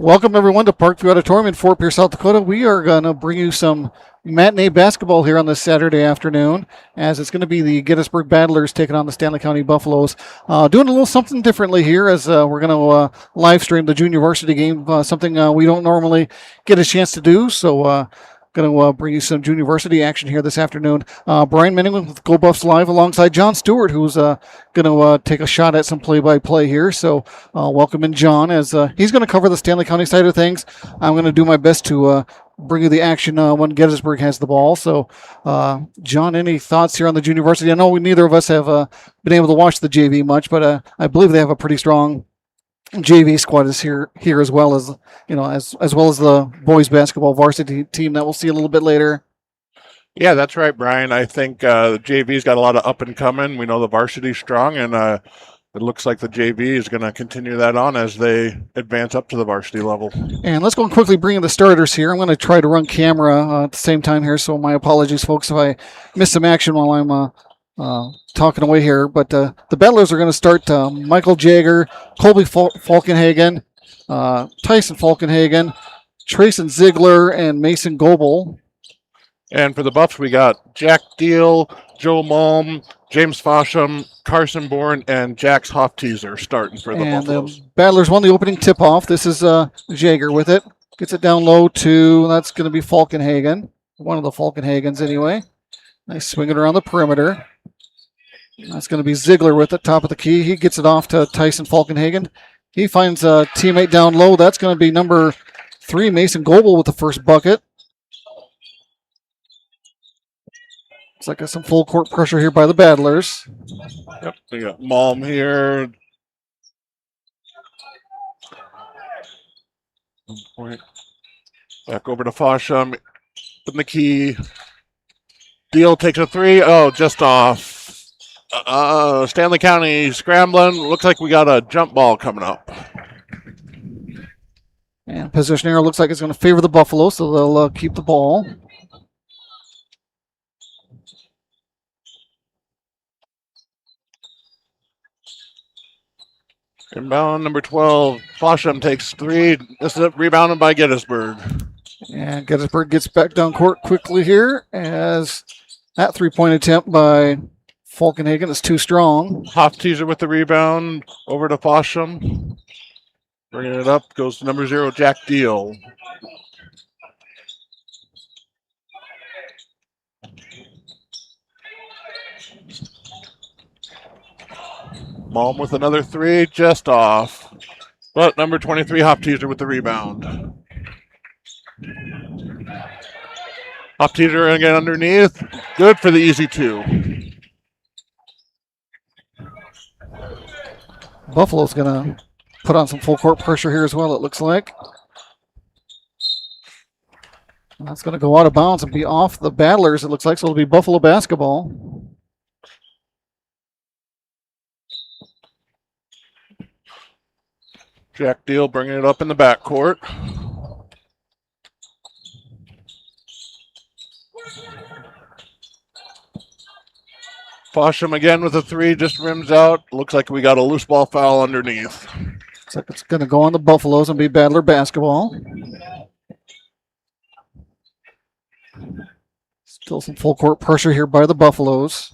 Welcome, everyone, to Parkview Auditorium in Fort Pierce, South Dakota. We are going to bring you some matinee basketball here on this Saturday afternoon, as it's going to be the Gettysburg Battlers taking on the Stanley County Buffaloes. Doing a little something differently here, as we're going to live stream the junior varsity game, something we don't normally get a chance to do. So, going to bring you some junior varsity action here this afternoon. Brian Menning with Go Buffs Live alongside John Stewart, who's going to take a shot at some play-by-play here. So welcome in John, as he's going to cover the Stanley County side of things. I'm going to do my best to bring you the action when Gettysburg has the ball. So, John, any thoughts here on the junior varsity? I know neither of us have been able to watch the JV much, but I believe they have a pretty strong JV squad is here as well as as well as the boys basketball varsity team that we'll see a little bit later. Yeah, that's right, Brian. I think the JV's got a lot of up and coming. We know the varsity's strong, and it looks like the JV is going to continue that on as they advance up to the varsity level. And let's go and quickly bring in the starters here. I'm going to try to run camera at the same time here, so my apologies, folks, if I miss some action while I'm talking away here, but the Battlers are going to start Michael Jagger, Colby Falkenhagen, Tyson Falkenhagen, Trayson Ziegler, and Mason Goebel. And for the Buffs, we got Jack Deal, Joe Malm, James Fosham, Carson Bourne, and Jax Hofteaser starting for the Buffaloes. The Battlers won the opening tip-off. This is Jagger with it. Gets it down low to, that's going to be Falkenhagen, one of the Falkenhagens anyway. Nice swing it around the perimeter. That's going to be Ziegler with it, top of the key. He gets it off to Tyson Falkenhagen. He finds a teammate down low. That's going to be number 3, Mason Goebel, with the first bucket. Looks like some full court pressure here by the Battlers. Yep, we got Malm here. Point. Back over to Fosham. In the key. Deal takes a 3. Oh, just off. Stanley County scrambling. Looks like we got a jump ball coming up. And position arrow looks like it's going to favor the Buffalo, so they'll keep the ball. Inbound number 12. Fosham takes 3. This is rebounded by Gettysburg. And Gettysburg gets back down court quickly here, as that three-point attempt by Falkenhagen is too strong. Hofteaser with the rebound over to Fosham. Bringing it up goes to number 0, Jack Deal. Malm with another 3, just off. But number 23, Hofteaser with the rebound. Hofteaser again underneath. Good for the easy 2. Buffalo's going to put on some full court pressure here as well, it looks like. That's going to go out of bounds and be off the Battlers, it looks like, so it'll be Buffalo basketball. Jack Deal bringing it up in the backcourt. Fosham again with a 3, just rims out. Looks like we got a loose ball foul underneath. Looks like it's going to go on the Buffaloes and be Battler basketball. Still some full court pressure here by the Buffaloes.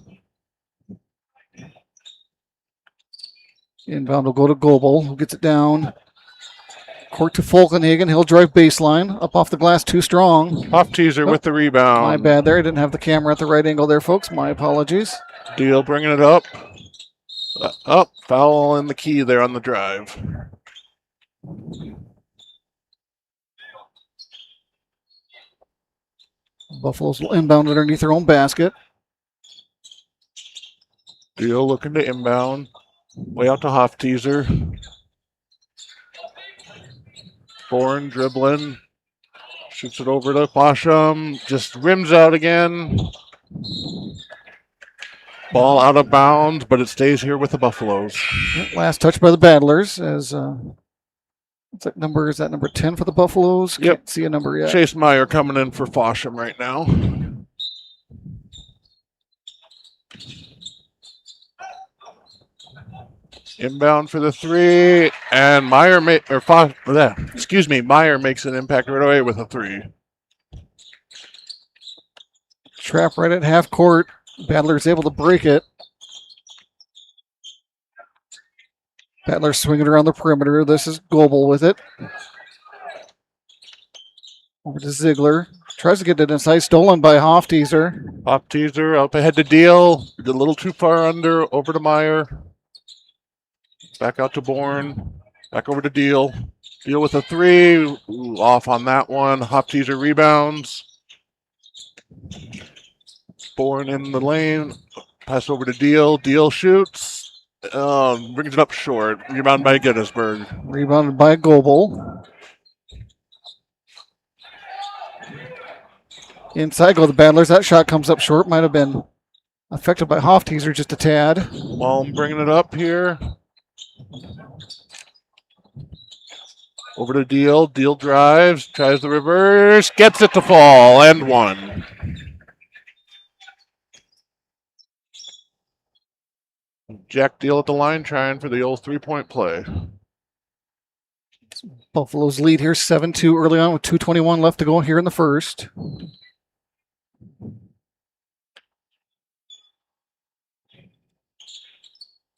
Inbound will go to Goebel, who gets it down. Court to Falkenhagen. He'll drive baseline. Up off the glass, too strong. Hofteaser with the rebound. My bad there. I didn't have the camera at the right angle there, folks. My apologies. Deal bringing it up. Up. Foul in the key there on the drive. Buffaloes will inbound underneath their own basket. Deal looking to inbound. Way out to Hofteaser. Bourne dribbling. Shoots it over to Fosham. Just rims out again. Ball out of bounds, but it stays here with the Buffaloes. Last touch by the Battlers as what's that number? Is that number 10 for the Buffaloes? Yep. Can't see a number yet. Chase Meyer coming in for Fosham right now. Inbound for the three, and Meyer makes an impact right away with a three. Trap right at half court. Battler's able to break it. Battler swinging around the perimeter. This is Goebel with it. Over to Ziegler. Tries to get it inside. Stolen by Hofteaser. Hofteaser up ahead to Deal. Did a little too far under. Over to Meyer. Back out to Bourne. Back over to Deal. Deal with a three. Ooh, off on that one. Hofteaser rebounds. Bourne in the lane. Pass over to Deal. Deal shoots. Brings it up short. Rebound by Gettysburg. Rebounded by Goebel. Inside go the Battlers. That shot comes up short. Might have been affected by Hofteaser just a tad. Malm bringing it up here. Over to Deal. Deal drives. Tries the reverse. Gets it to fall. And one. Jack Deal at the line trying for the old three-point play. Buffalo's lead here 7-2 early on with 2:21 left to go here in the first.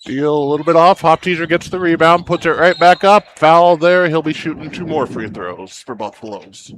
Deal a little bit off. Hofteaser gets the rebound, puts it right back up. Foul there. He'll be shooting two more free throws for Buffaloes.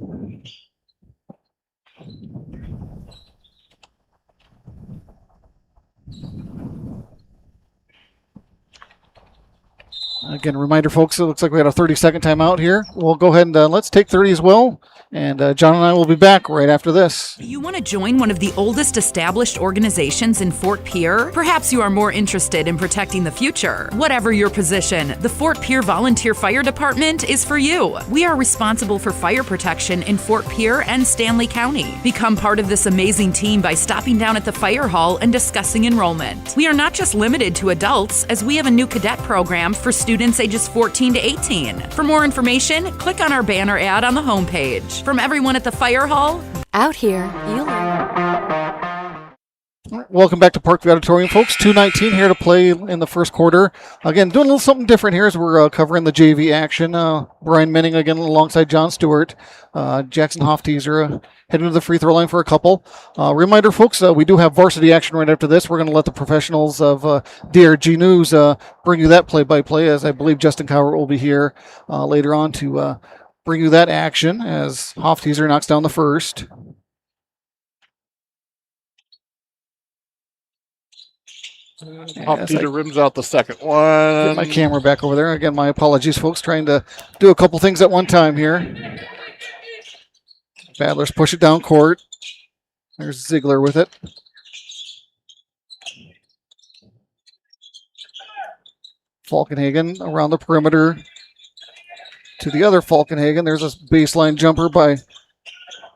Again, reminder, folks, it looks like we had a 30-second timeout here. We'll go ahead and let's take 30 as well. And John and I will be back right after this. You want to join one of the oldest established organizations in Fort Pierre? Perhaps you are more interested in protecting the future. Whatever your position, the Fort Pierre Volunteer Fire Department is for you. We are responsible for fire protection in Fort Pierre and Stanley County. Become part of this amazing team by stopping down at the fire hall and discussing enrollment. We are not just limited to adults, as we have a new cadet program for students ages 14 to 18. For more information, click on our banner ad on the homepage. From everyone at the fire hall, out here, you learn. Welcome back to Parkview Auditorium, folks. 2:19 here to play in the first quarter. Again, doing a little something different here as we're covering the JV action. Brian Menning again alongside John Stewart. Jackson Hofteaser heading to the free throw line for a couple. Reminder, folks, we do have varsity action right after this. We're going to let the professionals of DRG News bring you that play-by-play, as I believe Justin Cowart will be here later on to bring you that action as Hofteaser knocks down the first. Hofteaser rims out the second one. Get my camera back over there. Again, my apologies, folks. Trying to do a couple things at one time here. Battlers push it down court. There's Ziegler with it. Falkenhagen around the perimeter to the other Falkenhagen. There's a baseline jumper by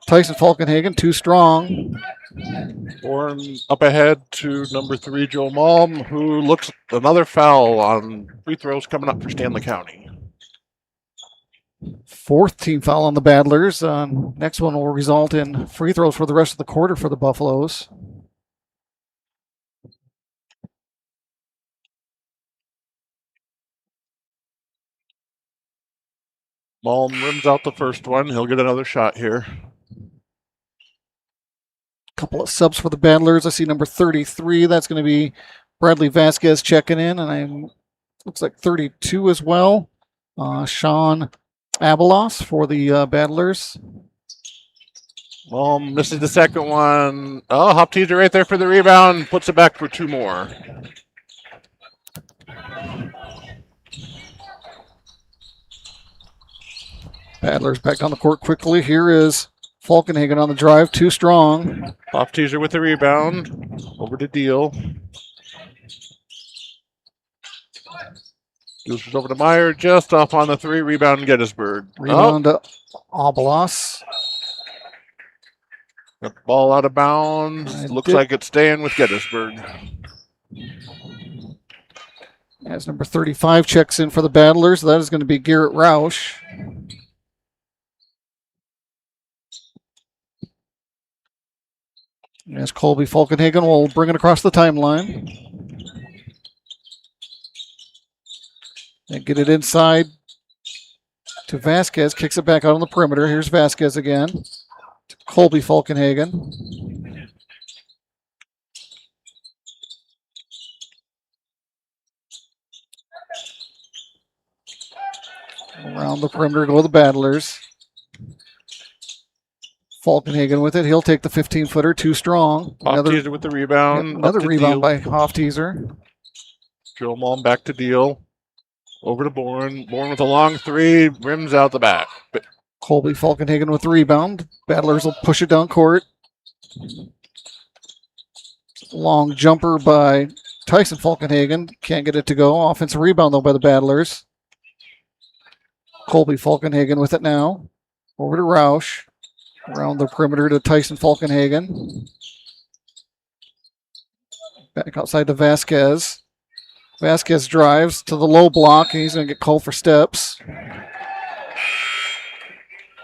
Tyson Falkenhagen, too strong. Bourne up ahead to number 3, Joe Malm, who looks another foul on free throws coming up for Stanley County. Fourth team foul on the Battlers. Next one will result in free throws for the rest of the quarter for the Buffaloes. Malm rims out the first one. He'll get another shot here. Couple of subs for the Battlers. I see number 33. That's going to be Bradley Vasquez checking in, and looks like 32 as well. Sean Abelos for the Battlers. Malm misses the second one. Oh, Hofteaser right there for the rebound. Puts it back for two more. Battlers back on the court quickly. Here is Falkenhagen on the drive, too strong. Hofteaser with the rebound. Over to Deal. Deals it over to Meyer, just off on the 3. Rebound Gettysburg. Rebound to Abelos. Got the ball out of bounds. Looks like it's staying with Gettysburg. As number 35 checks in for the Battlers, that is going to be Garrett Roush. As Colby Falkenhagen will bring it across the timeline. And get it inside to Vasquez. Kicks it back out on the perimeter. Here's Vasquez again. To Colby Falkenhagen. Around the perimeter go the Battlers. Falkenhagen with it. He'll take the 15-footer. Too strong. Hofteaser with the rebound. Yep, another rebound by Hofteaser. Joe Malm back to Deal. Over to Bourne. Bourne with a long three. Rims out the back. Colby Falkenhagen with the rebound. Battlers will push it down court. Long jumper by Tyson Falkenhagen. Can't get it to go. Offensive rebound, though, by the Battlers. Colby Falkenhagen with it now. Over to Roush. Around the perimeter to Tyson Falkenhagen. Back outside to Vasquez. Vasquez drives to the low block, and he's going to get called for steps.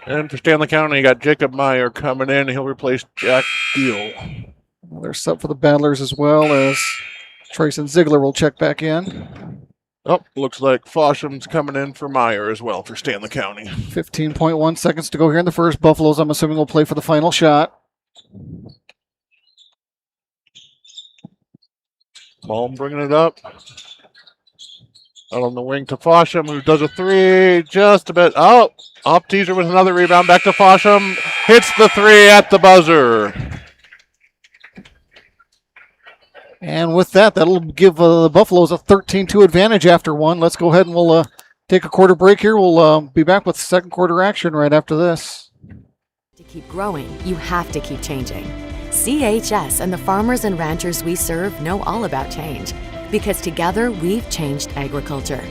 And for Stanley County, you got Jacob Meyer coming in. He'll replace Jack Deal. They're sub for the Battlers as well as Trayson Ziegler will check back in. Oh, looks like Fosham's coming in for Meyer as well for Stanley County. 15.1 seconds to go here in the first. Buffaloes, I'm assuming, will play for the final shot. Malm bringing it up. Out on the wing to Fosham, who does a three. Just a bit. Oh, Hofteaser with another rebound. Back to Fosham. Hits the three at the buzzer. And with that, that'll give the Buffaloes a 13-2 advantage after one. Let's go ahead and we'll take a quarter break here. We'll be back with second quarter action right after this. To keep growing, you have to keep changing. CHS and the farmers and ranchers we serve know all about change, because together we've changed agriculture.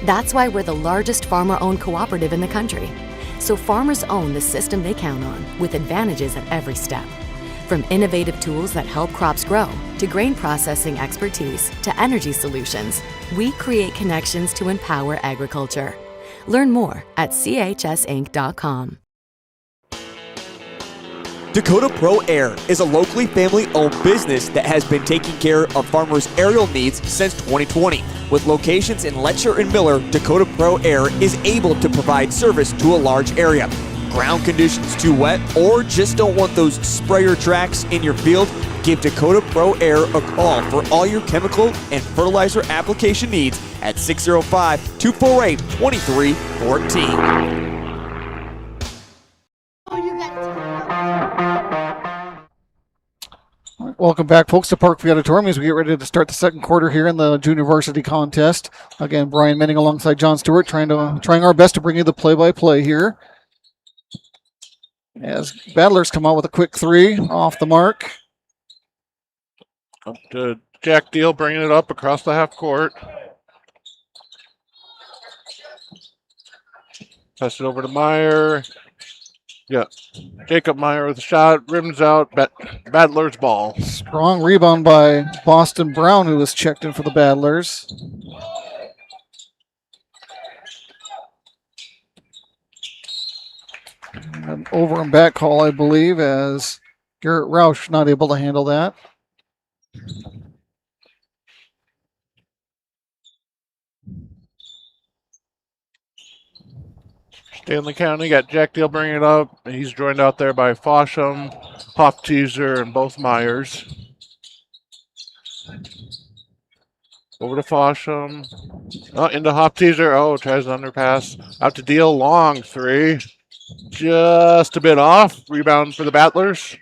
That's why we're the largest farmer-owned cooperative in the country. So farmers own the system they count on, with advantages at every step. From innovative tools that help crops grow, to grain processing expertise, to energy solutions, we create connections to empower agriculture. Learn more at chsinc.com. Dakota Pro Air is a locally family-owned business that has been taking care of farmers' aerial needs since 2020. With locations in Letcher and Miller, Dakota Pro Air is able to provide service to a large area. Ground conditions too wet, or just don't want those sprayer tracks in your field? Give Dakota Pro Air a call for all your chemical and fertilizer application needs at 605-248-2314. Welcome back, folks, to Parkview Auditorium as we get ready to start the second quarter here in the junior varsity contest. Again, Brian Menning alongside John Stewart, trying our best to bring you the play-by-play here. As Battlers come out with a quick three off the mark. Up to Jack Deal, bringing it up across the half court. Pass it over to Meyer. Yeah, Jacob Meyer with a shot, rims out, Battlers ball. Strong rebound by Boston Brown, who was checked in for the Battlers. An over and back call, I believe, as Garrett Roush not able to handle that. Stanley County got Jack Deal bringing it up. He's joined out there by Fosham, Hofteaser, and both Myers. Over to Fosham. Oh, into Hofteaser. Oh, tries an underpass. Out to Deal. Long three. Just a bit off. Rebound for the Battlers.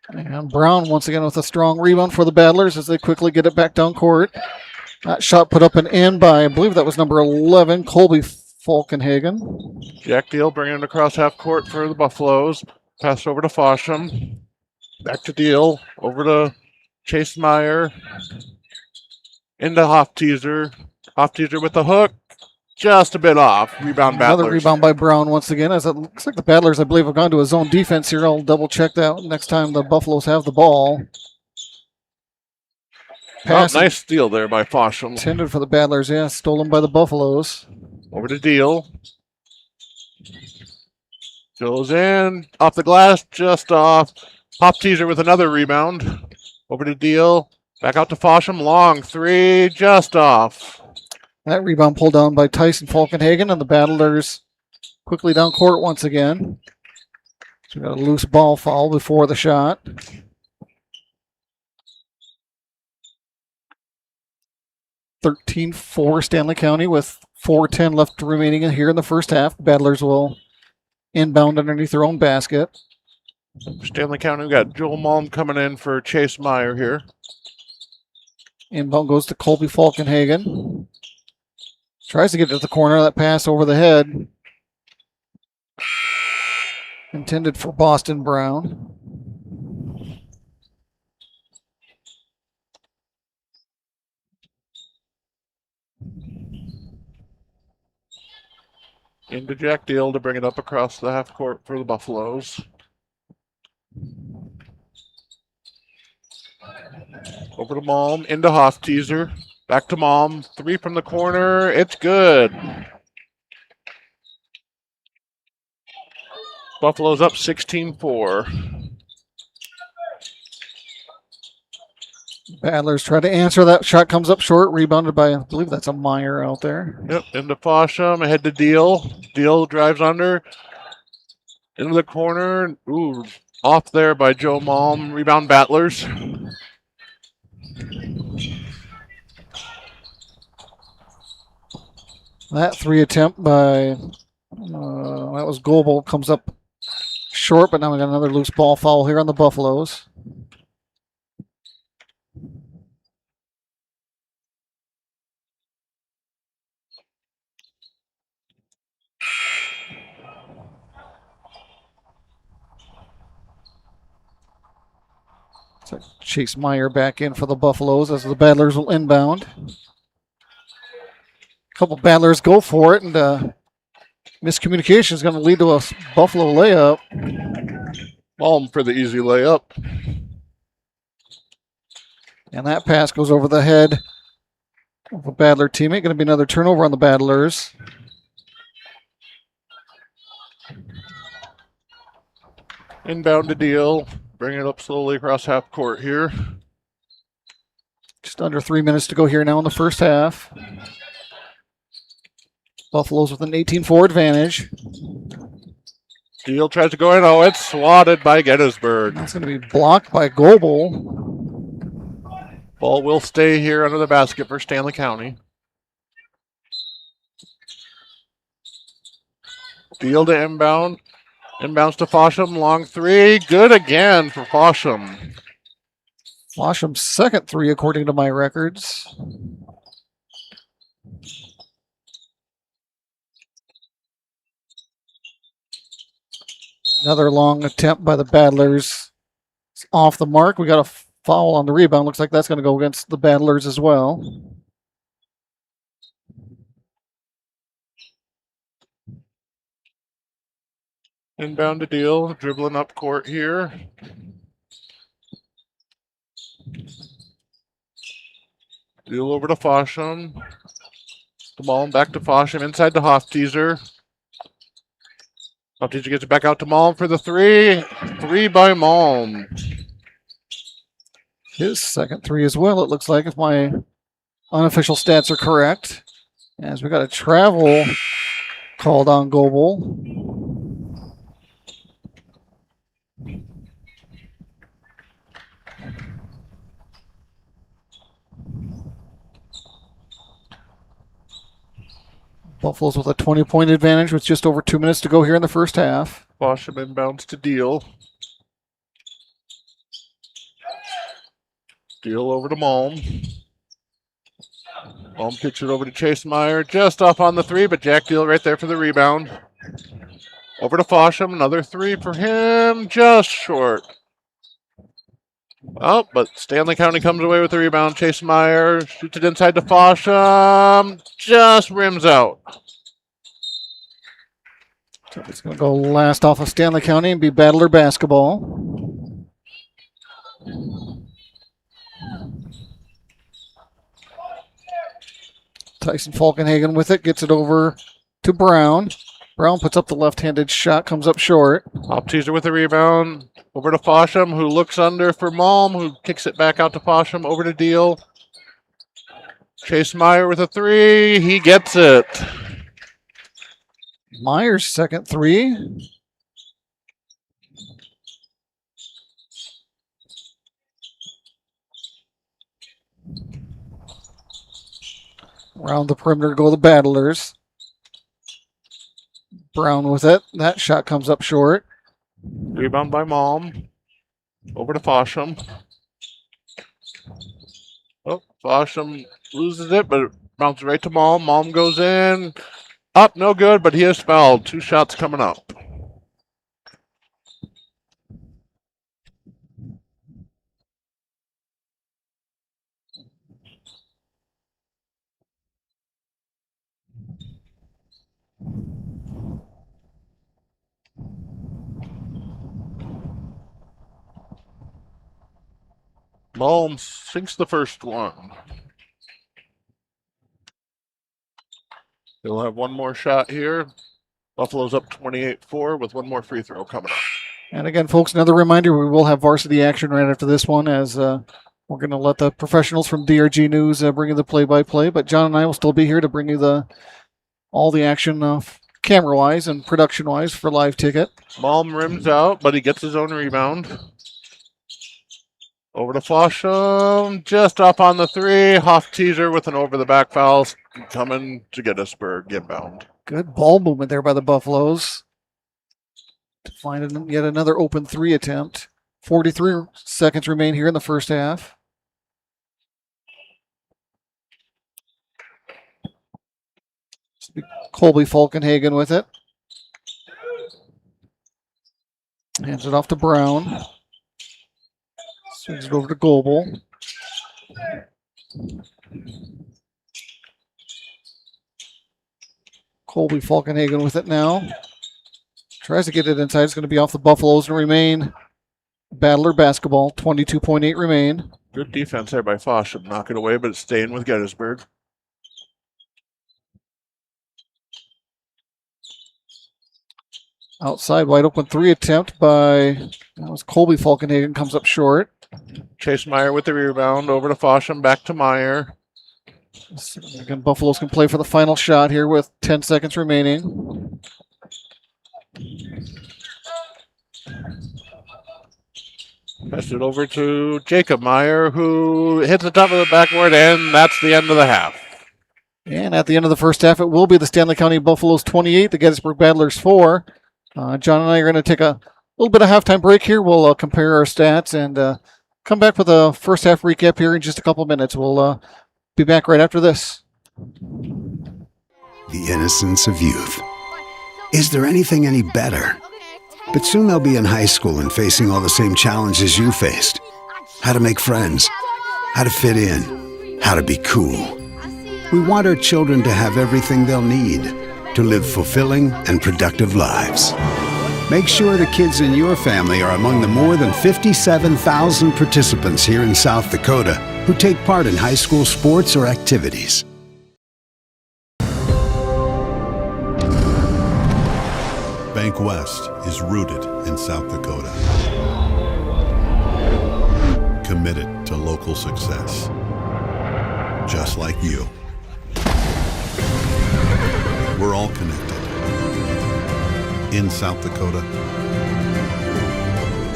And Brown once again with a strong rebound for the Battlers as they quickly get it back down court. That shot put up and in by, I believe that was number 11, Colby Falkenhagen. Jack Deal bringing it across half court for the Buffaloes. Pass over to Fosham. Back to Deal. Over to Chase Meyer. Into Hofteaser. Hofteaser with the hook. Just a bit off. Rebound Battlers. Another rebound by Brown once again, as it looks like the Battlers, I believe, have gone to a zone defense here. I'll double check that next time the Buffaloes have the ball. Oh, nice steal there by Fosham. Intended for the Battlers, yeah. Stolen by the Buffaloes. Over to Deal. Goes in. Off the glass. Just off. Hofteaser with another rebound. Over to Deal. Back out to Fosham. Long three. Just off. That rebound pulled down by Tyson Falkenhagen, and the Battlers quickly down court once again. So we got a loose ball foul before the shot. 13-4 Stanley County with 4:10 left remaining in here in the first half. Battlers will inbound underneath their own basket. Stanley County, we got Joel Malm coming in for Chase Meyer here. Inbound goes to Colby Falkenhagen. Tries to get to the corner. That pass over the head. Intended for Boston Brown. Into Jack Deal to bring it up across the half court for the Buffaloes. Over to Malm, into Hofteaser. Back to Malm, 3 from the corner. It's good. Buffalo's up 16-4. Battlers try to answer. That shot comes up short, rebounded by, I believe that's a Meyer out there. Yep, into Fosham, ahead to Deal. Deal drives under. Into the corner. Ooh, off there by Joe Malm. Rebound Battlers. That 3 attempt by, that was Goebel, comes up short, but now we got another loose ball foul here on the Buffaloes. So Chase Meyer back in for the Buffaloes as the Battlers will inbound. A couple Battlers go for it, and miscommunication is going to lead to a Buffalo layup. Malm for the easy layup. And that pass goes over the head of a Battler teammate. Going to be another turnover on the Battlers. Inbound to Deal. Bring it up slowly across half court here. Just under 3 minutes to go here now in the first half. Buffaloes with an 18-4 advantage. Deal tries to go in. Oh, it's swatted by Gettysburg. That's going to be blocked by Goebel. Ball will stay here under the basket for Stanley County. Deal to inbound. Inbounds to Fosham. Long 3. Good again for Fosham. Washam's second 3 according to my records. Another long attempt by the Battlers. It's off the mark. We got a foul on the rebound. Looks like that's going to go against the Battlers as well. Inbound to Deal. Dribbling up court here. Deal over to Fosham. The ball back to Fosham. Inside to Hofteaser. Hofteaser gets it back out to Malm for the 3. 3 by Malm. His second 3 as well, it looks like, if my unofficial stats are correct. As we got a travel called on Goebel. Buffaloes with a 20-point advantage with just over 2 minutes to go here in the first half. Fosham inbounds to Deal. Deal over to Malm. Malm kicks it over to Chase Meyer. Just off on the 3, but Jack Deal right there for the rebound. Over to Fosham. Another 3 for him. Just short. Oh, but Stanley County comes away with the rebound. Chase Meyer shoots it inside to Fosham. Just rims out. So it's going to go last off of Stanley County and be Battler basketball. Tyson Falkenhagen with it, gets it over to Brown. Brown puts up the left-handed shot, comes up short. Hofteaser with the rebound. Over to Fosham, who looks under for Malm, who kicks it back out to Fosham. Over to Deal. Chase Meyer with a three. He gets it. Myers' second three. Around the perimeter go the Battlers. Brown with it. That shot comes up short. Rebound by Malm. Over to Fosham. Oh, Fosham loses it, but it bounces right to Malm. Malm goes in. Up, no good, but he is fouled. 2 shots coming up. Malm sinks the first one. He'll have one more shot here. Buffalo's up 28-4 with one more free throw coming up. And again, folks, another reminder, we will have varsity action right after this one as we're going to let the professionals from DRG News bring you the play-by-play. But John and I will still be here to bring you all the action camera-wise and production-wise for live ticket. Malm rims out, but he gets his own rebound. Over to Fosham, just up on the three. Hoff teaser with an over-the-back foul coming to Gettysburg inbound. Good ball movement there by the Buffaloes to find yet another open three attempt. 43 seconds remain here in the first half. Colby Falkenhagen with it. Hands it off to Brown. Swings it over to Goebel. Colby Falkenhagen with it now. Tries to get it inside. It's going to be off the Buffaloes and remain Battler basketball. 22.8 remain. Good defense there by Fosham. Knock it away, but it's staying with Gettysburg. Outside, wide open three attempt by Colby Falkenhagen, comes up short. Chase Meyer with the rebound. Over to Fosham, back to Meyer. Again, Buffaloes can play for the final shot here with 10 seconds remaining. Passed it over to Jacob Meyer, who hits the top of the backboard, and that's the end of the half. And at the end of the first half, it will be the Stanley County Buffaloes 28, the Gettysburg Battlers 4. John and I are going to take a little bit of halftime break here. We'll compare our stats and come back with a first half recap here in just a couple minutes. We'll be back right after this. The innocence of youth. Is there anything any better? But soon they'll be in high school and facing all the same challenges you faced. How to make friends, how to fit in, how to be cool. We want our children to have everything they'll need to live fulfilling and productive lives. Make sure the kids in your family are among the more than 57,000 participants here in South Dakota who take part in high school sports or activities. Bank West is rooted in South Dakota. Committed to local success. Just like you. We're all connected. In South Dakota.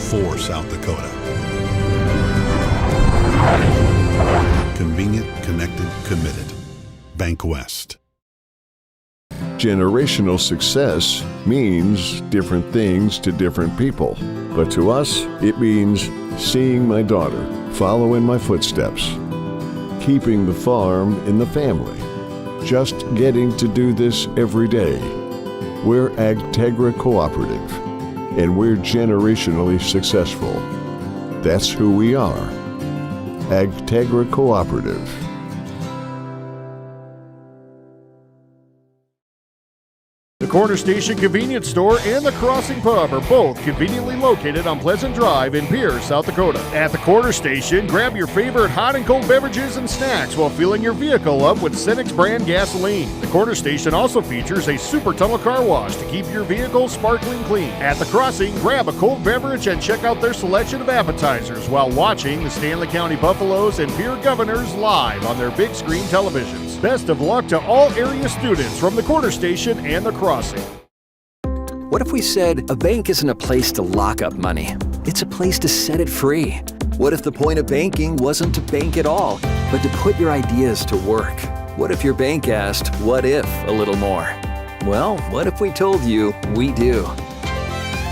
For South Dakota. Convenient, connected, committed. Bank West. Generational success means different things to different people. But to us, it means seeing my daughter follow in my footsteps, keeping the farm in the family, just getting to do this every day. We're Agtegra Cooperative, and we're generationally successful. That's who we are. Agtegra Cooperative. The Corner Station Convenience Store and the Crossing Pub are both conveniently located on Pleasant Drive in Pierce, South Dakota. At the Corner Station, grab your favorite hot and cold beverages and snacks while filling your vehicle up with Cenex brand gasoline. The Corner Station also features a super tunnel car wash to keep your vehicle sparkling clean. At the Crossing, grab a cold beverage and check out their selection of appetizers while watching the Stanley County Buffaloes and Pierre Governors live on their big screen televisions. Best of luck to all area students from the Corner Station and the Crossing. What if we said a bank isn't a place to lock up money? It's a place to set it free. What if the point of banking wasn't to bank at all, but to put your ideas to work? What if your bank asked, what if, a little more? Well, what if we told you we do?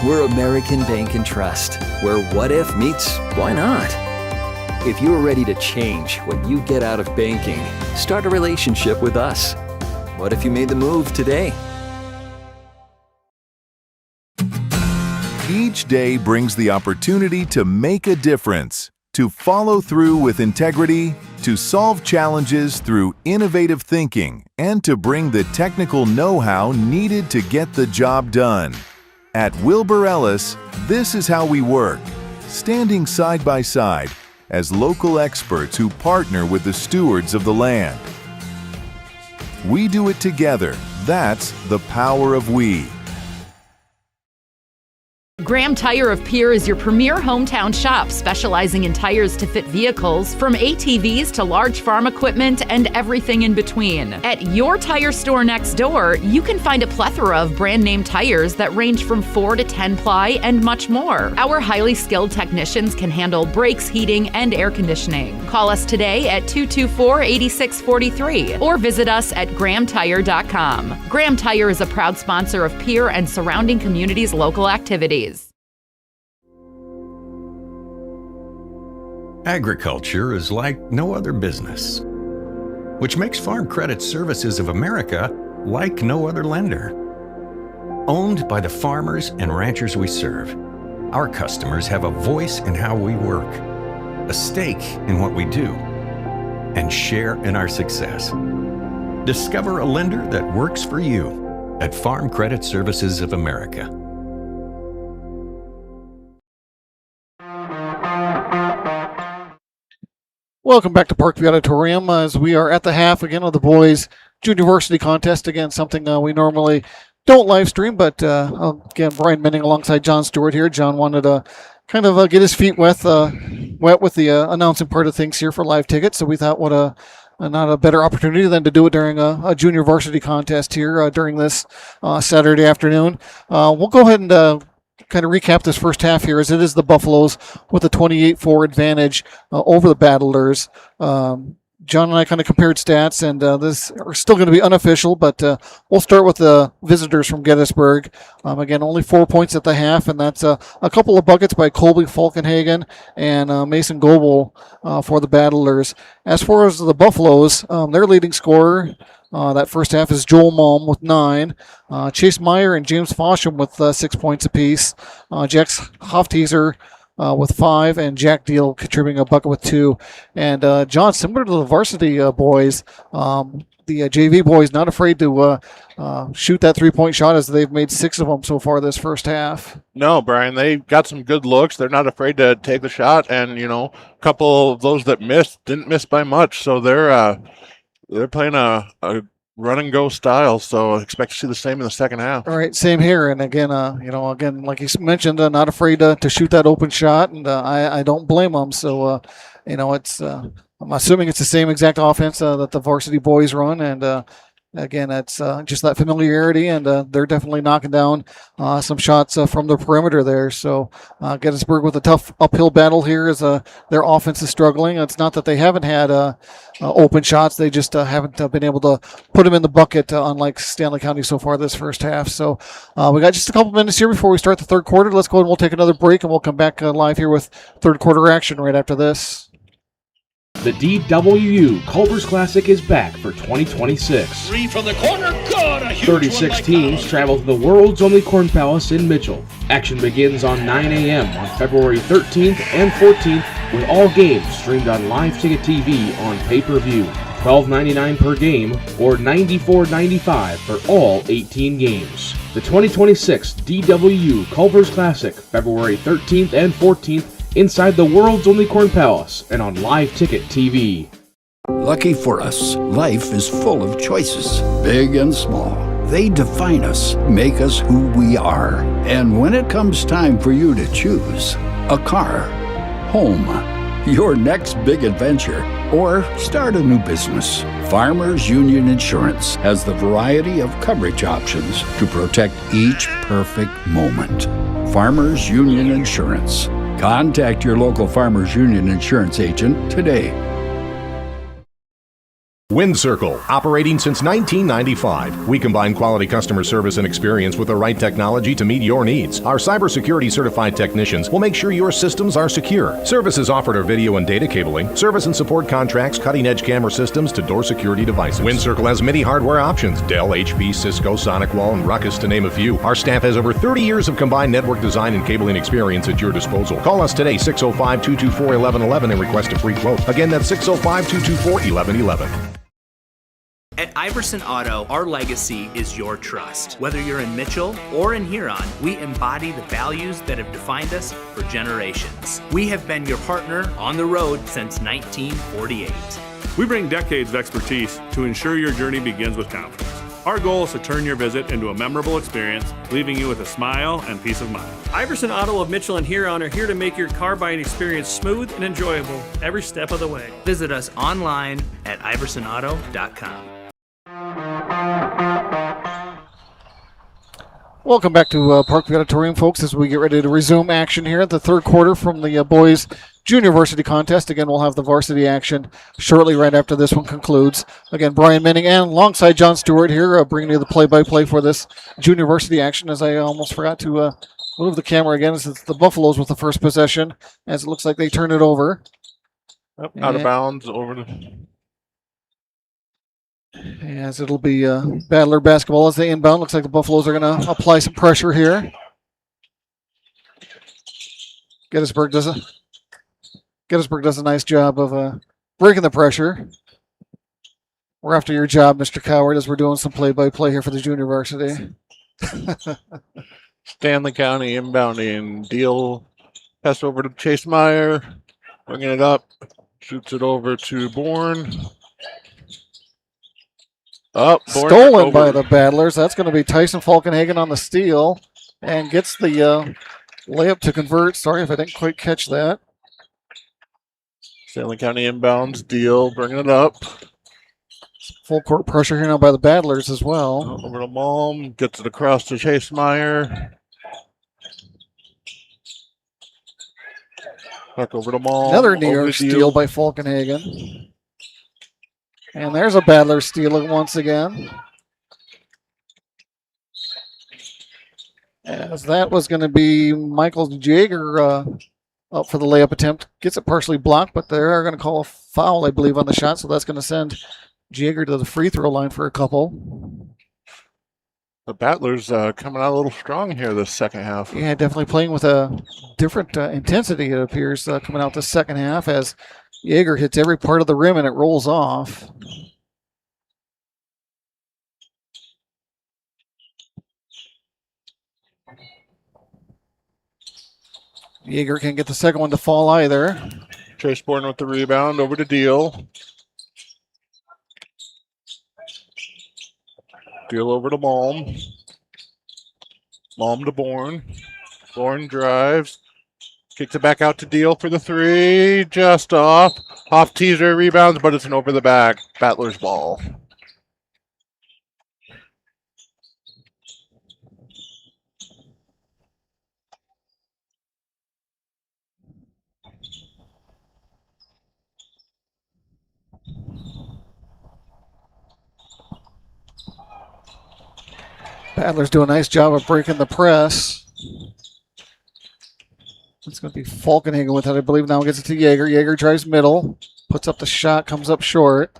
We're American Bank and Trust, where what if meets why not? If you're ready to change what you get out of banking, start a relationship with us. What if you made the move today? Each day brings the opportunity to make a difference, to follow through with integrity, to solve challenges through innovative thinking, and to bring the technical know-how needed to get the job done. At Wilbur Ellis, this is how we work, standing side by side as local experts who partner with the stewards of the land. We do it together. That's the power of we. Graham Tire of Pierre is your premier hometown shop, specializing in tires to fit vehicles, from ATVs to large farm equipment and everything in between. At your tire store next door, you can find a plethora of brand name tires that range from 4 to 10 ply and much more. Our highly skilled technicians can handle brakes, heating, and air conditioning. Call us today at 224-8643 or visit us at grahamtire.com. Graham Tire is a proud sponsor of Pierre and surrounding communities' local activities. Agriculture is like no other business, which makes Farm Credit Services of America like no other lender. Owned by the farmers and ranchers we serve, our customers have a voice in how we work, a stake in what we do, and share in our success. Discover a lender that works for you at Farm Credit Services of America. Welcome back to Parkview Auditorium as we are at the half again of the boys junior varsity contest. Again, something we normally don't live stream, but again, Brian Menning alongside John Stewart here. John wanted to kind of get his feet wet with the announcing part of things here for live tickets. So we thought what not a better opportunity than to do it during a junior varsity contest here during this Saturday afternoon. We'll go ahead and kind of recap this first half here, as it is the Buffaloes with a 28-4 advantage over the Battlers. John and I kind of compared stats, and this are still going to be unofficial, but we'll start with the visitors from Gettysburg. Again, only 4 points at the half, and that's a couple of buckets by Colby Falkenhagen and Mason Goebel for the Battlers. As far as the Buffaloes, their leading scorer that first half is Joel Malm with 9. Chase Meyer and James Fosham with 6 points apiece. Jax Hofteaser with 5, and Jack Deal contributing a bucket with 2. And John, similar to the varsity boys, the JV boys not afraid to shoot that 3-point shot, as they've made 6 of them so far this first half. No, Brian, they've got some good looks. They're not afraid to take the shot, and a couple of those that missed didn't miss by much. So they're playing a run and go style, so I expect to see the same in the second half. All right, same here. And again, again, like you mentioned, not afraid to shoot that open shot, and I don't blame them. So, it's I'm assuming it's the same exact offense that the varsity boys run, and again, it's just that familiarity, and they're definitely knocking down some shots from the perimeter there. So Gettysburg with a tough uphill battle here, as their offense is struggling. It's not that they haven't had open shots, they just haven't been able to put them in the bucket, unlike Stanley County so far this first half. So we got just a couple minutes here before we start the third quarter. Let's go and we'll take another break, and we'll come back live here with third quarter action right after this. The DWU Culver's Classic is back for 2026. 3 from the corner, good! A huge 36 teams travel to the world's only Corn Palace in Mitchell. Action begins on 9 a.m. on February 13th and 14th, with all games streamed on Live Ticket TV on pay-per-view. $12.99 per game, or $94.95 for all 18 games. The 2026 DWU Culver's Classic, February 13th and 14th, inside the world's only Corn Palace and on Live Ticket TV. Lucky for us, life is full of choices, big and small. They define us, make us who we are. And when it comes time for you to choose, a car, home, your next big adventure, or start a new business, Farmers Union Insurance has the variety of coverage options to protect each perfect moment. Farmers Union Insurance. Contact your local Farmers Union Insurance agent today. WindCircle, operating since 1995. We combine quality customer service and experience with the right technology to meet your needs. Our cybersecurity certified technicians will make sure your systems are secure. Services offered are video and data cabling, service and support contracts, cutting-edge camera systems to door security devices. WindCircle has many hardware options: Dell, HP, Cisco, SonicWall, and Ruckus, to name a few. Our staff has over 30 years of combined network design and cabling experience at your disposal. Call us today, 605-224-1111, and request a free quote. Again, that's 605-224-1111. At Iverson Auto, our legacy is your trust. Whether you're in Mitchell or in Huron, we embody the values that have defined us for generations. We have been your partner on the road since 1948. We bring decades of expertise to ensure your journey begins with confidence. Our goal is to turn your visit into a memorable experience, leaving you with a smile and peace of mind. Iverson Auto of Mitchell and Huron are here to make your car buying experience smooth and enjoyable every step of the way. Visit us online at iversonauto.com. Welcome back to Parkview Auditorium, folks, as we get ready to resume action here at the third quarter from the boys junior varsity contest. Again, we'll have the varsity action shortly right after this one concludes. Again, Brian Minning and alongside John Stewart here, bringing you the play-by-play for this junior varsity action, as I almost forgot to move the camera again, as it's the Buffaloes with the first possession, as it looks like they turn it over. Out of bounds, over the... As it'll be Battler basketball as they inbound. Looks like the Buffaloes are going to apply some pressure here. Gettysburg does a nice job of breaking the pressure. We're after your job, Mr. Coward, as we're doing some play-by-play here for the junior varsity. Stanley County inbounding. Deal pass over to Chase Meyer, bringing it up, shoots it over to Bourne. Stolen by the Battlers. That's going to be Tyson Falkenhagen on the steal and gets the layup to convert. Sorry if I didn't quite catch that. Stanley County inbounds. Deal bringing it up. Full court pressure here now by the Battlers as well. Over to Malm. Gets it across to Chase Meyer. Back over to Malm. Another New York steal by Falkenhagen. And there's a Battler stealing once again. As that was going to be Michael Jaeger up for the layup attempt. Gets it partially blocked, but they're going to call a foul, I believe, on the shot. So that's going to send Jaeger to the free throw line for a couple. The Battlers coming out a little strong here this second half. Yeah, definitely playing with a different intensity, it appears, coming out the second half as Jaeger hits every part of the rim and it rolls off. Jaeger can't get the second one to fall either. Chase Bourne with the rebound over to Deal. Deal over to Malm. Malm to Bourne. Bourne drives. Kicks it back out to Deal for the three. Just off. Off teaser rebounds, but it's an over the back. Battler's ball. Battler's do a nice job of breaking the press. It's going to be Falkenhagen with it, I believe. Now gets it to Jaeger. Jaeger drives middle, puts up the shot, comes up short.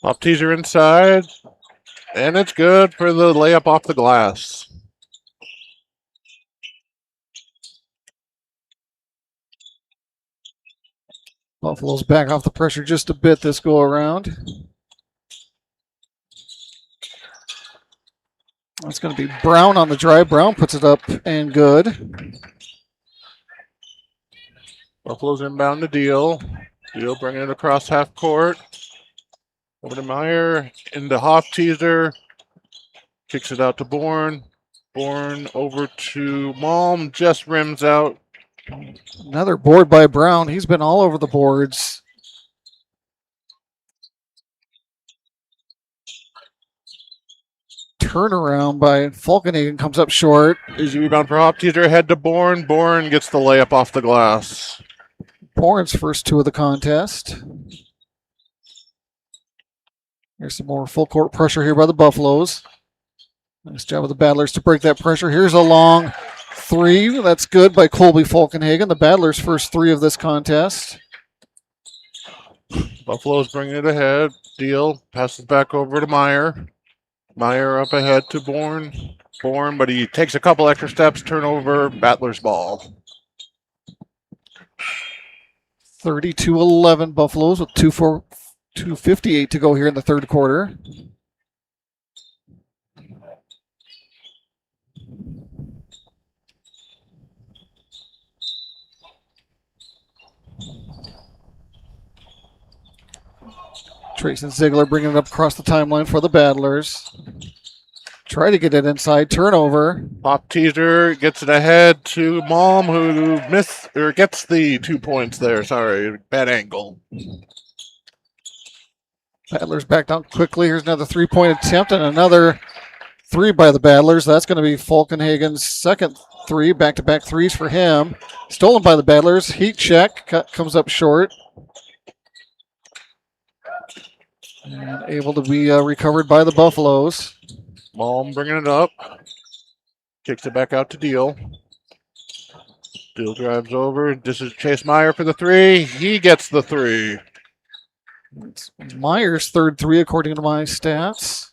Off teaser inside, and it's good for the layup off the glass. Buffalo's back off the pressure just a bit this go around. It's going to be Brown on the drive. Brown puts it up and good. Buffalo's inbound to Deal. Deal bringing it across half court. Over to Meyer. Into Hofteaser. Kicks it out to Bourne. Bourne over to Malm. Just rims out. Another board by Brown. He's been all over the boards. Turnaround by Falkenhagen comes up short. Easy rebound for Hofteaser. Head to Bourne. Bourne gets the layup off the glass. Bourne's first two of the contest. Here's some more full court pressure here by the Buffaloes. Nice job of the Battlers to break that pressure. Here's a long three. That's good by Colby Falkenhagen. The Battlers' first three of this contest. Buffalo's bringing it ahead. Deal passes back over to Meyer. Meyer up ahead to Bourne. Bourne, but he takes a couple extra steps. Turnover. Battler's ball. 32-11 Buffaloes with 2:58 to go here in the third quarter. Trayson Ziegler bringing it up across the timeline for the Battlers. Try to get it inside. Turnover. Hofteaser gets it ahead to Malm, who gets the 2 points there. Sorry, bad angle. Battlers back down quickly. Here's another three-point attempt and another three by the Battlers. That's going to be Falkenhagen's second three. Back-to-back threes for him. Stolen by the Battlers. Heat check. Comes up short. And able to be recovered by the Buffaloes. Malm bringing it up. Kicks it back out to Deal. Deal drives over. This is Chase Meyer for the three. He gets the three. It's Meyer's third three, according to my stats.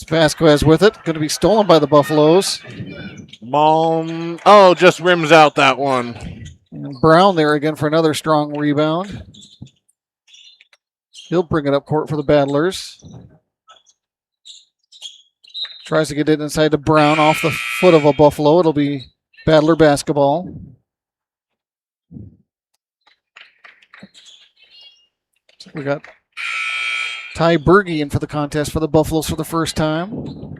Vasquez with it. Going to be stolen by the Buffaloes. Malm, just rims out that one. And Brown there again for another strong rebound. He'll bring it up court for the Battlers. Tries to get it inside to Brown off the foot of a Buffalo. It'll be Battler basketball. So we got Ty Berge in for the contest for the Buffaloes for the first time.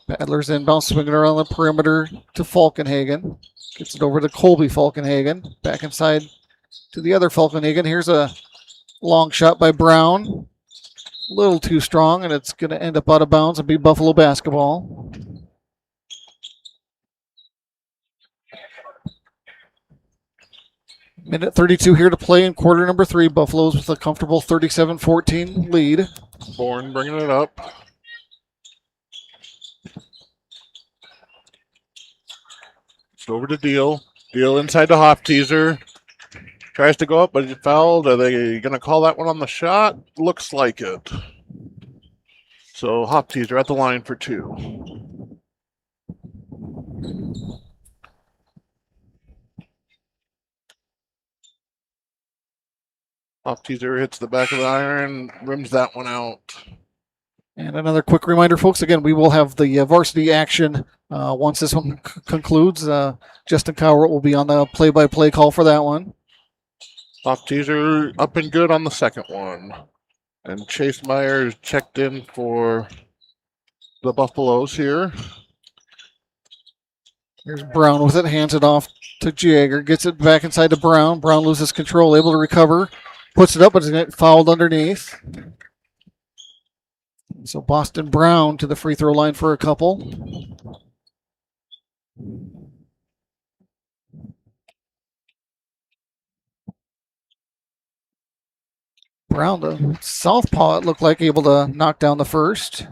Battlers inbound, swinging around the perimeter to Falkenhagen. Gets it over to Colby Falkenhagen. Back inside to the other Falkenhagen. Here's a long shot by Brown. A little too strong, and it's going to end up out of bounds and be Buffalo basketball. Minute 32 here to play in quarter number 3. Buffaloes with a comfortable 37-14 lead. Bourne bringing it up. It's over to Deal. Deal inside the Hofteaser. Tries to go up, but he fouled. Are they going to call that one on the shot? Looks like it. So Hofteaser at the line for 2. Hofteaser hits the back of the iron, rims that one out. And another quick reminder, folks, again, we will have the varsity action once this one concludes. Justin Cowart will be on the play-by-play call for that one. Hofteaser up and good on the second one. And Chase Meyer checked in for the Buffaloes here. Here's Brown with it, hands it off to Jagger, gets it back inside to Brown. Brown loses control, able to recover, puts it up, but it's going to get fouled underneath. So Boston Brown to the free throw line for a couple. Brown, the southpaw, it looked like, able to knock down the first.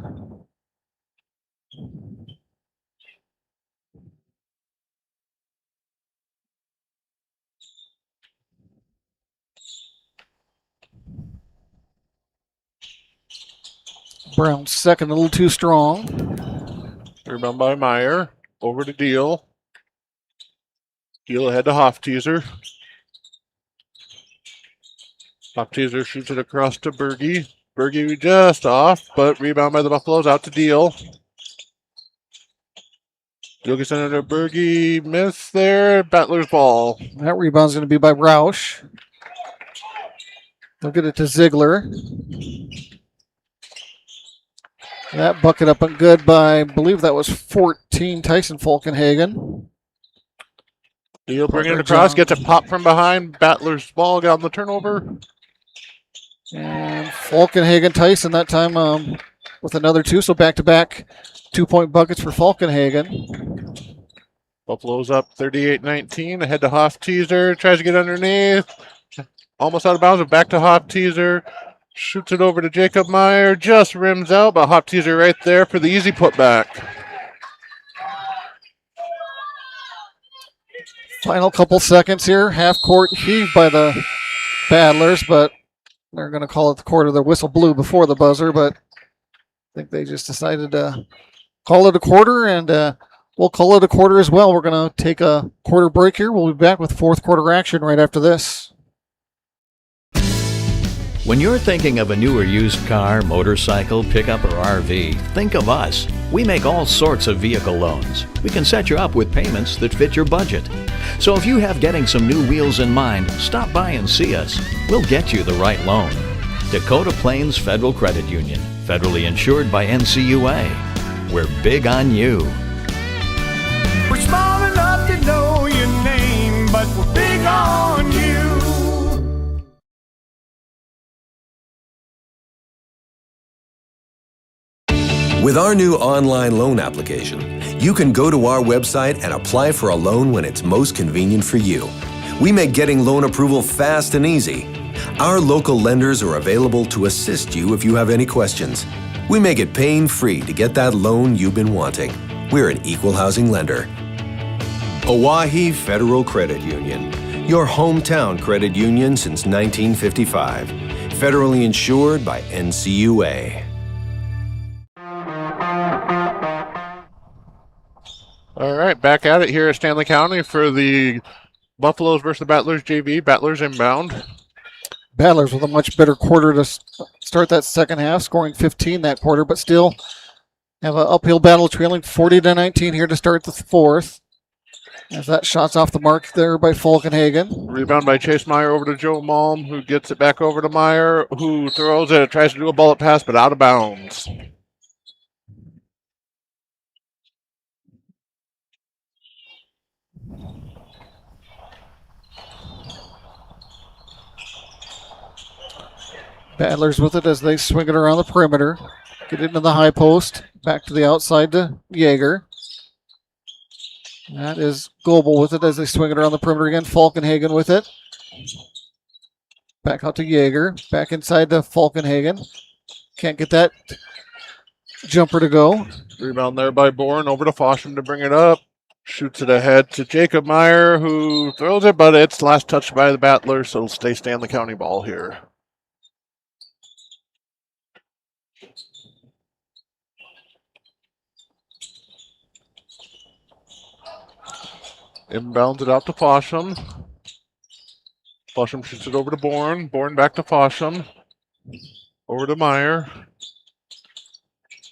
Brown second, a little too strong. Rebound by Meyer. Over to Deal. Deal ahead to Hofteaser. Hofteaser shoots it across to Berge. Berge just off, but rebound by the Buffaloes out to Deal. Deal gets under Berge. Miss there. Battler's ball. That rebound's going to be by Roush. They'll get it to Ziegler. That bucket up and good by, I believe that was 14, Tyson Falkenhagen. Deal bringing it across, gets it popped from behind. Battler's ball got on the turnover. And Falkenhagen, Tyson that time with another two, so back-to-back 2-point buckets for Falkenhagen. Buffalo's up 38-19, ahead to Hofteaser, tries to get underneath. Almost out of bounds, but back to Hofteaser. Shoots it over to Jacob Meyer, just rims out, but Hofteaser right there for the easy putback. Final couple seconds here. Half court heave by the Battlers, but they're going to call it the quarter. The whistle blew before the buzzer, but I think they just decided to call it a quarter, and we'll call it a quarter as well. We're going to take a quarter break here. We'll be back with fourth quarter action right after this. When you're thinking of a new or used car, motorcycle, pickup, or RV, think of us. We make all sorts of vehicle loans. We can set you up with payments that fit your budget. So if you have getting some new wheels in mind, stop by and see us. We'll get you the right loan. Dakota Plains Federal Credit Union, federally insured by NCUA. We're big on you. We're small enough to know your name, but we're big on you. With our new online loan application, you can go to our website and apply for a loan when it's most convenient for you. We make getting loan approval fast and easy. Our local lenders are available to assist you if you have any questions. We make it pain-free to get that loan you've been wanting. We're an equal housing lender. Oahe Federal Credit Union, your hometown credit union since 1955. Federally insured by NCUA. All right, back at it here at Stanley County for the Buffaloes versus the Battlers JV. Battlers inbound. Battlers with a much better quarter to start that second half, scoring 15 that quarter, but still have an uphill battle, trailing 40-19 here to start the fourth. As that shot's off the mark there by Falkenhagen. Rebound by Chase Meyer over to Joe Malm, who gets it back over to Meyer, who throws it, tries to do a bullet pass, but out of bounds. Battlers with it as they swing it around the perimeter. Get into the high post. Back to the outside to Yeager. That is Goebel with it as they swing it around the perimeter again. Falkenhagen with it. Back out to Yeager. Back inside to Falkenhagen. Can't get that jumper to go. Rebound there by Bourne over to Fosham to bring it up. Shoots it ahead to Jacob Meyer, who throws it, but it's last touched by the Battlers, so it'll stay Stanley County ball here. Inbounds it out to Fosham. Fosham shoots it over to Bourne. Bourne back to Fosham. Over to Meyer.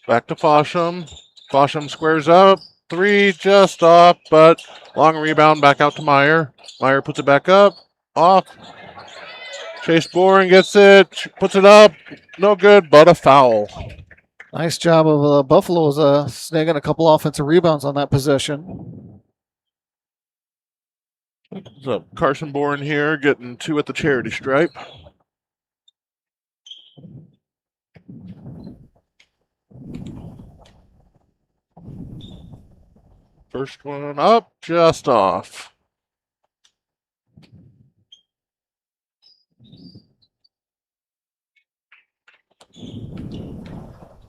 Back to Fosham. Fosham squares up. Three just off, but long rebound back out to Meyer. Meyer puts it back up. Off. Chase Bourne gets it. Puts it up. No good, but a foul. Nice job of Buffalo's snagging a couple offensive rebounds on that possession. So Carson Bourne here getting two at the charity stripe. First one up, just off.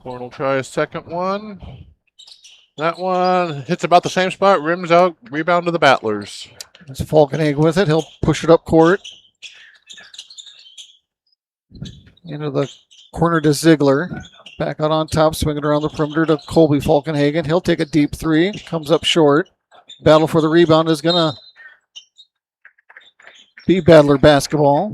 Bourne will try a second one. That one hits about the same spot, rims out, rebound to the Battlers. That's Falkenhagen with it. He'll push it up court. Into the Corner to Ziegler. Back out on top, swinging around the perimeter to Colby Falkenhagen. He'll take a deep three. Comes up short. Battle for the rebound is going to be Battler basketball.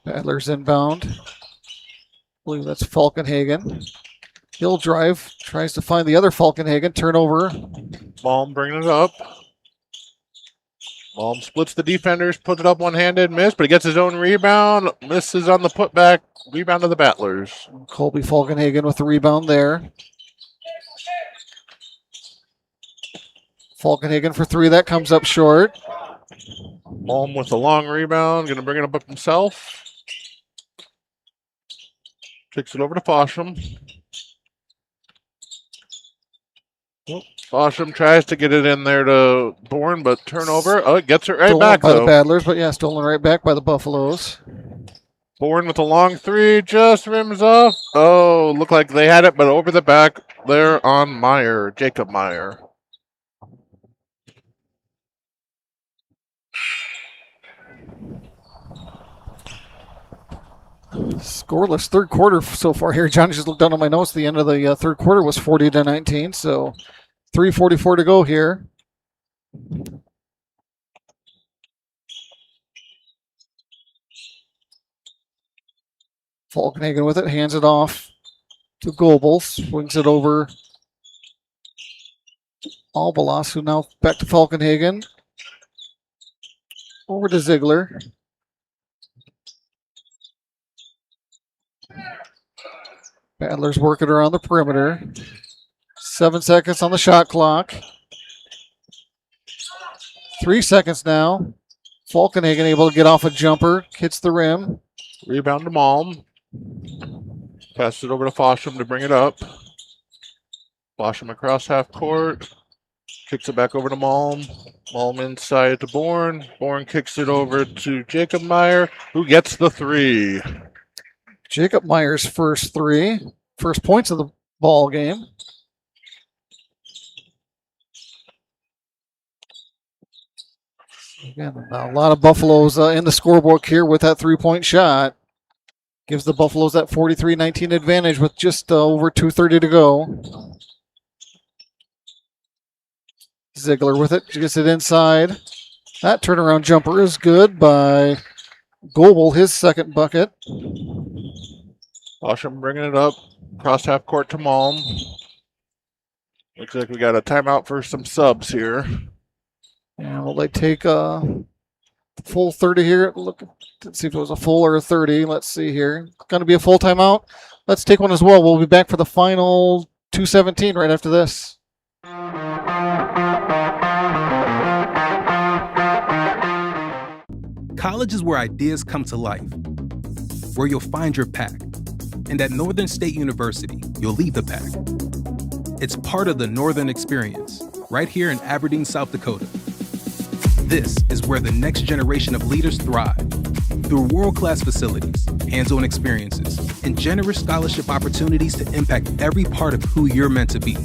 Battler's inbound. I believe that's Falkenhagen. He'll drive, tries to find the other Falkenhagen. Turnover. Malm bringing it up. Malm splits the defenders, puts it up one-handed, miss, but he gets his own rebound. Misses on the putback. Rebound to the Battlers. Colby Falkenhagen with the rebound there. Falkenhagen for three. That comes up short. Malm with a long rebound. Going to bring it up himself. Kicks it over to Fosham. Fosham tries to get it in there to Bourne, but turnover. Oh, it gets it right Stolen back, by though. the Battlers, but yeah, stolen right back by the Buffaloes. Bourne with a long three, just rims off. Oh, looked like they had it, but over the back there on Meyer, Jacob Meyer. Scoreless third quarter so far here. John just looked down on my notes. The end of the third quarter was 40-19, so 3:44 to go here. Falkenhagen with it, hands it off to Goebel, swings it over Albalas, who now back to Falkenhagen. Over to Ziegler. Battler's working around the perimeter. 7 seconds on the shot clock. 3 seconds now. Falkenhagen able to get off a jumper, hits the rim. Rebound to Malm. Passes it over to Fosham to bring it up. Fosham across half court. Kicks it back over to Malm. Malm inside to Bourne. Bourne kicks it over to Jacob Meyer, who gets the three. Jacob Meyer's first three. First points of the ball game. Again, a lot of Buffaloes in the scorebook here with that three-point shot. Gives the Buffaloes that 43-19 advantage with just over 2:30 to go. Ziegler with it, gets it inside. That turnaround jumper is good by Goebel, his second bucket. Fosham bringing it up. Cross half court to Malm. Looks like we got a timeout for some subs here. And will they take a full 30 here? Look, let's see if it was a full or a 30. Let's see here. Going to be a full timeout. Let's take one as well. We'll be back for the final 2:17 right after this. College is where ideas come to life, where you'll find your pack. And at Northern State University, you'll leave the pack. It's part of the Northern Experience, right here in Aberdeen, South Dakota. This is where the next generation of leaders thrive. Through world-class facilities, hands-on experiences, and generous scholarship opportunities to impact every part of who you're meant to be.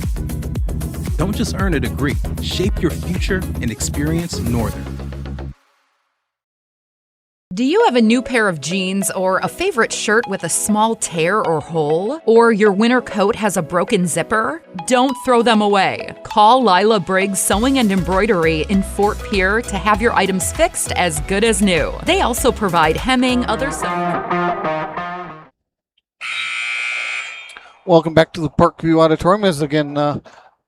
Don't just earn a degree, shape your future and experience Northern. Do you have a new pair of jeans or a favorite shirt with a small tear or hole? Or your winter coat has a broken zipper? Don't throw them away. Call Lila Briggs Sewing and Embroidery in Fort Pierre to have your items fixed as good as new. They also provide hemming, other sewing. Welcome back to the Parkview Auditorium. As again,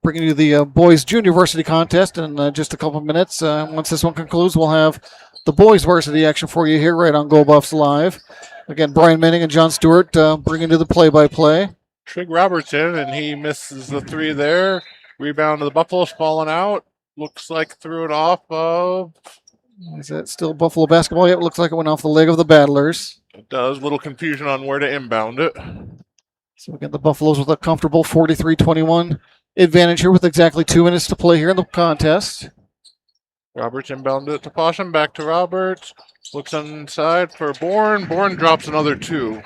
bringing you the boys junior varsity contest in just a couple of minutes. Once this one concludes, we'll have the boys varsity action for you here right on Go Buffs Live. Again, Brian Manning and John Stewart bringing you the play-by-play. Trig Robertson, and he misses the three there. Rebound to the Buffaloes, falling out. Looks like threw it off of... Is that still Buffalo basketball? Yep, looks like it went off the leg of the Battlers. It does. Little confusion on where to inbound it. So again, the Buffaloes with a comfortable 43-21 advantage here with exactly 2 minutes to play here in the contest. Roberts inbounded it to Fosham, back to Roberts. Looks inside for Bourne. Bourne drops another two.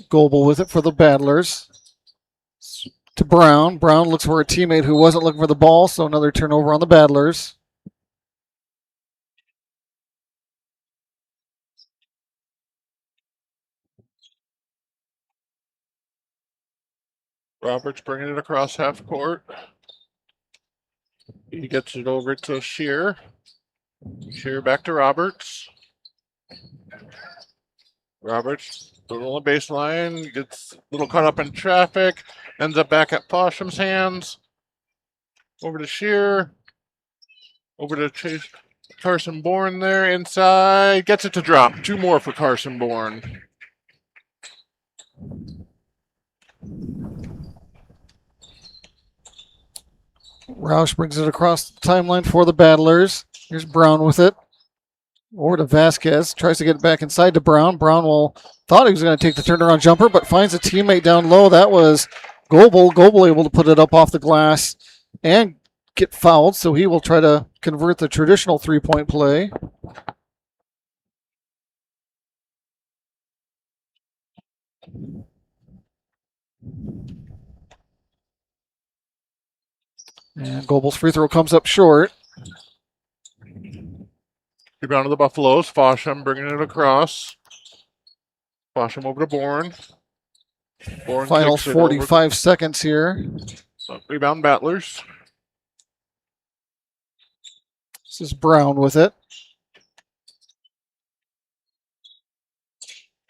Goebel with it for the Battlers. To Brown. Brown looks for a teammate who wasn't looking for the ball, so another turnover on the Battlers. Roberts bringing it across half court. He gets it over to Shear. Shear back to Roberts. Roberts on the baseline, gets a little caught up in traffic, ends up back at Fosham's hands. Over to Shear. Over to Chase Carson Bourne there inside. Gets it to drop. 2 more for Carson Bourne. Roush brings it across the timeline for the Battlers. Here's Brown with it. Over to Vasquez. Tries to get it back inside to Brown. Brown thought he was going to take the turnaround jumper, but finds a teammate down low. That was Goebel. Goebel able to put it up off the glass and get fouled, so he will try to convert the traditional three-point play. And Goebel's free throw comes up short. Rebound to the Buffaloes. Fosham bringing it across. Fosham over to Bourne. Bourne Final 45 seconds here. Rebound Battlers. This is Brown with it.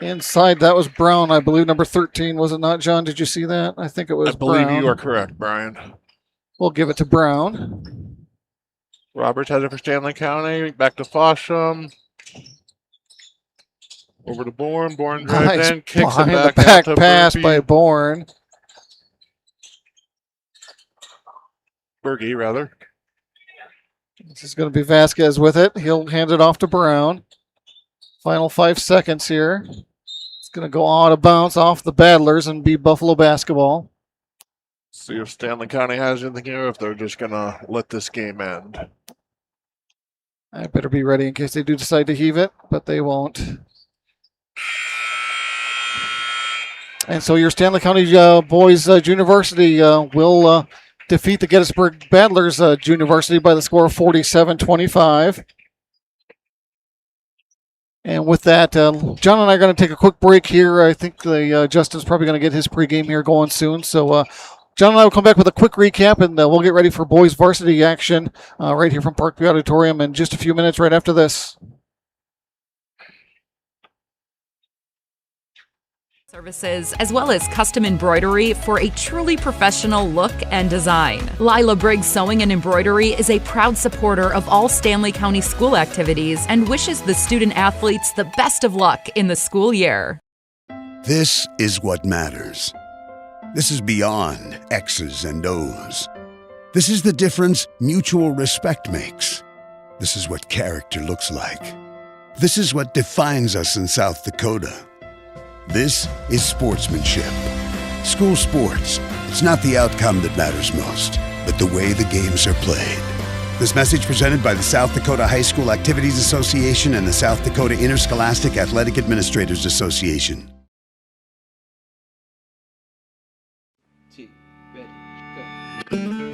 Inside, that was Brown, I believe, number 13, was it not, John? Did you see that? I think it was Brown. I believe Brown. you are correct, Brian. We'll give it to Brown. Roberts has it for Stanley County. Back to Fosham. Over to Bourne. Bourne drives in, kicks it back. The back out to pass Berge. by Bourne. Berge, rather. This is going to be Vasquez with it. He'll hand it off to Brown. Final 5 seconds here. It's going to go out of bounds off the Battlers and be Buffalo basketball. See if Stanley County has anything here, if they're just going to let this game end. I better be ready in case they do decide to heave it, but they won't. And so your Stanley County boys junior varsity will defeat the Gettysburg Battlers junior varsity by the score of 47-25. And with that, John and I are going to take a quick break here. I think Justin's probably going to get his pregame here going soon. So John and I will come back with a quick recap, and we'll get ready for boys varsity action right here from Parkview Auditorium in just a few minutes right after this. Services, as well as custom embroidery for a truly professional look and design. Lila Briggs Sewing and Embroidery is a proud supporter of all Stanley County school activities and wishes the student athletes the best of luck in the school year. This is what matters. This is beyond X's and O's. This is the difference mutual respect makes. This is what character looks like. This is what defines us in South Dakota. This is sportsmanship. School sports. It's not the outcome that matters most, but the way the games are played. This message presented by the South Dakota High School Activities Association and the South Dakota Interscholastic Athletic Administrators Association.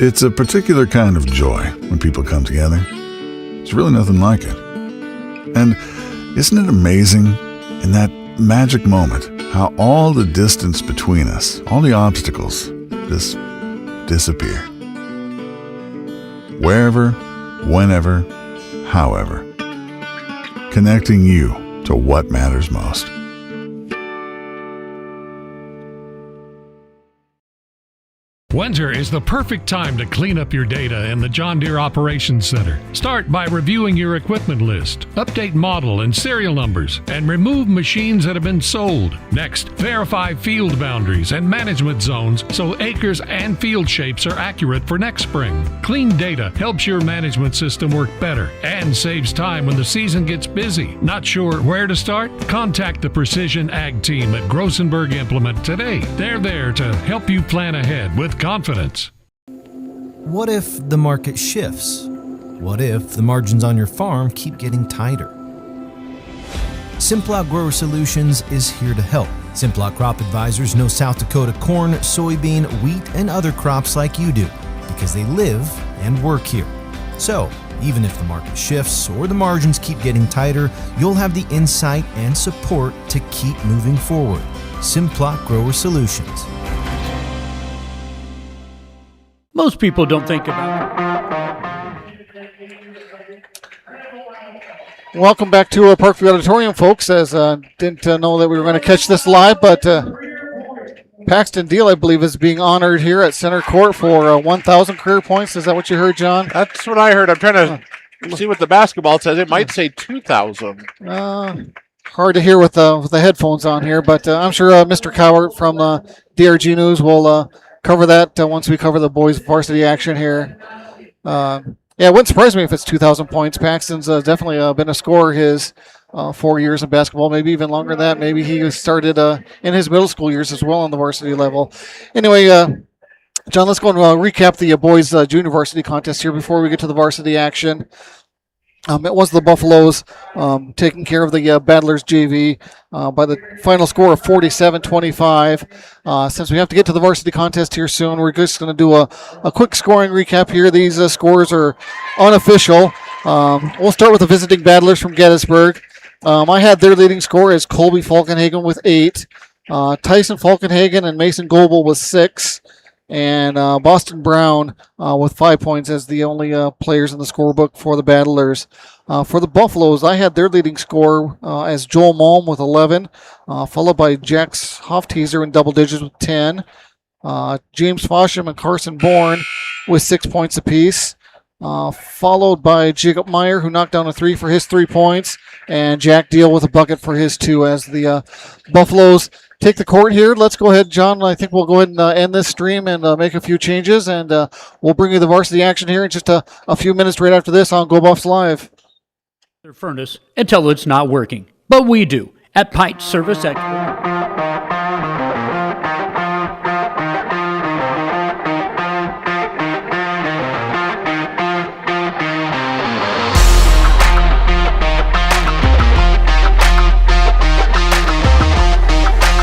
It's a particular kind of joy when people come together. There's really nothing like it. And isn't it amazing in that magic moment how all the distance between us, all the obstacles, just disappear? Wherever, whenever, however. Connecting you to what matters most. Winter is the perfect time to clean up your data in the John Deere Operations Center. Start by reviewing your equipment list, update model and serial numbers, and remove machines that have been sold. Next, verify field boundaries and management zones so acres and field shapes are accurate for next spring. Clean data helps your management system work better and saves time when the season gets busy. Not sure where to start? Contact the Precision Ag team at Grossenberg Implement today. They're there to help you plan ahead with confidence. What if the market shifts? What if the margins on your farm keep getting tighter? Simplot Grower Solutions is here to help. Simplot Crop Advisors know South Dakota corn, soybean, wheat, and other crops like you do because they live and work here. So, even if the market shifts or the margins keep getting tighter, you'll have the insight and support to keep moving forward. Simplot Grower Solutions. Most people don't think about Welcome back to Parkview Auditorium, folks. As didn't know that we were going to catch this live, but Paxton Deal, I believe, is being honored here at center court for 1,000 career points. Is that what you heard, John? That's what I heard. I'm trying to see what the basketball says. It might say 2,000. Hard to hear with the headphones on here, but I'm sure Mr. Cowart from DRG News will cover that once we cover the boys' varsity action here. Yeah, it wouldn't surprise me if it's 2,000 points. Paxton's definitely been a scorer his 4 years of basketball, maybe even longer than that. Maybe he started in his middle school years as well on the varsity level. Anyway, John, let's go and recap the boys' junior varsity contest here before we get to the varsity action. It was the Buffaloes taking care of the Battlers JV by the final score of 47-25. Since we have to get to the varsity contest here soon, we're just going to do a quick scoring recap here. These scores are unofficial. We'll start with the visiting Battlers from Gettysburg. I had their leading score as Colby Falkenhagen with 8. Tyson Falkenhagen and Mason Goebel with 6. And Boston Brown with 5 points as the only players in the scorebook for the Battlers. For the Buffaloes, I had their leading score as Joel Malm with 11, followed by Jax Hofteaser in double digits with 10, James Fosham and Carson Bourne with 6 points apiece, followed by Jacob Meyer, who knocked down a 3 for his 3 points, and Jack Deal with a bucket for his 2 as the Buffaloes take the court here. Let's go ahead, John. I think we'll go ahead and end this stream and make a few changes, and we'll bring you the varsity action here in just a few minutes right after this on Go Buffs Live. their furnace until it's not working. But we do. At Pint Service Experts,